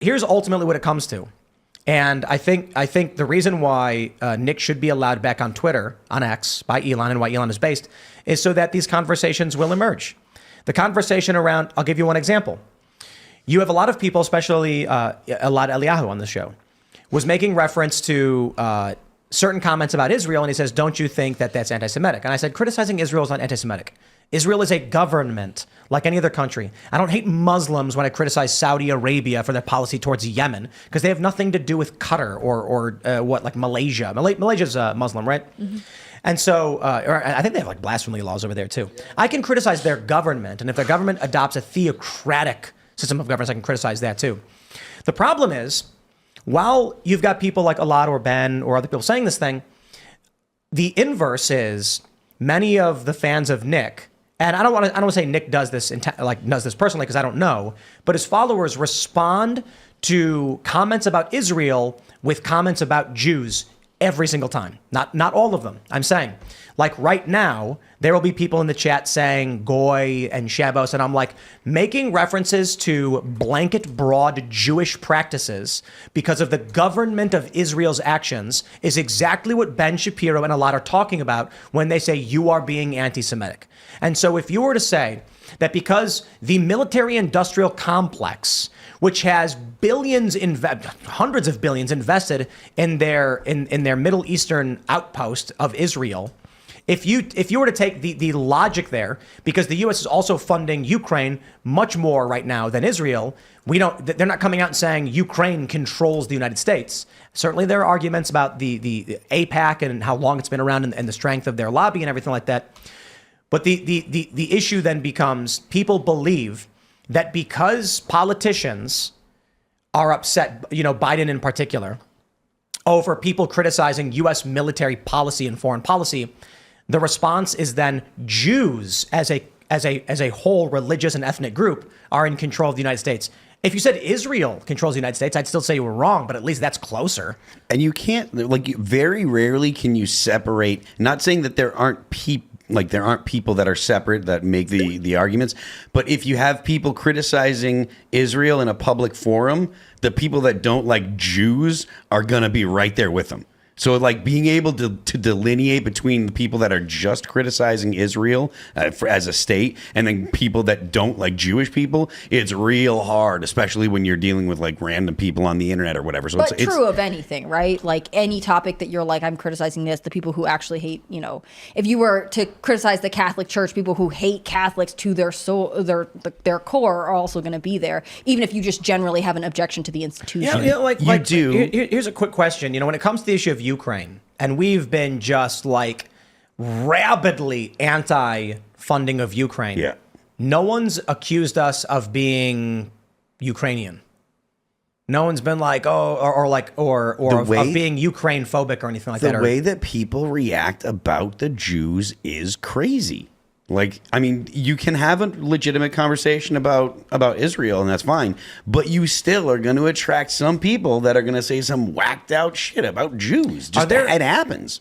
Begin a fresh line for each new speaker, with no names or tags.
here's ultimately what it comes to. And I think the reason why Nick should be allowed back on Twitter, on X, by Elon, and why Elon is based, is so that these conversations will emerge. The conversation around, I'll give you one example. You have a lot of people, especially Elad Eliyahu on the show, was making reference to certain comments about Israel, and he says, don't you think that that's anti-Semitic? And I said, criticizing Israel is not anti-Semitic. Israel is a government like any other country. I don't hate Muslims when I criticize Saudi Arabia for their policy towards Yemen, because they have nothing to do with Qatar or like Malaysia. Malaysia's Muslim, right? Mm-hmm. And so, or I think they have like blasphemy laws over there too. I can criticize their government, and if their government adopts a theocratic system of governance, I can criticize that too. The problem is, while you've got people like Elad or Ben or other people saying this thing, the inverse is many of the fans of Nick. And I don't want to say Nick does this does this personally, because I don't know, but his followers respond to comments about Israel with comments about Jews every single time. Not all of them. I'm saying, like right now, there will be people in the chat saying Goy and Shabbos, and I'm like, making references to blanket broad Jewish practices because of the government of Israel's actions is exactly what Ben Shapiro and Elad are talking about when they say you are being anti-Semitic. And so if you were to say that because the military-industrial complex, which has billions, hundreds of billions invested in their Middle Eastern outpost of Israel, if you were to take the logic there, because the U.S. is also funding Ukraine much more right now than Israel, they're not coming out and saying Ukraine controls the United States. Certainly there are arguments about the AIPAC and how long it's been around and the strength of their lobby and everything like that. But the issue then becomes, people believe that because politicians are upset, Biden in particular, over people criticizing U.S. military policy and foreign policy, the response is then Jews as a whole religious and ethnic group are in control of the United States. If you said Israel controls the United States, I'd still say you were wrong, but at least that's closer.
And you can't, very rarely can you separate, not saying that there aren't people, there aren't people that are separate that make the arguments. But if you have people criticizing Israel in a public forum, the people that don't like Jews are going to be right there with them. So being able to delineate between the people that are just criticizing Israel as a state and then people that don't like Jewish people, it's real hard, especially when you're dealing with random people on the internet or whatever. So
but it's true of anything, right? Like any topic that you're like, I'm criticizing this, the people who actually hate, if you were to criticize the Catholic Church, people who hate Catholics to their soul, their core are also going to be there, even if you just generally have an objection to the institution.
Yeah, you do. Here's a quick question. When it comes to the issue of Ukraine, and we've been just rabidly anti-funding of Ukraine.
Yeah.
No one's accused us of being Ukrainian. No one's been like, of being Ukraine phobic or anything like that.
The way that people react about the Jews is crazy. You can have a legitimate conversation about Israel, and that's fine, but you still are going to attract some people that are going to say some whacked out shit about Jews. It happens.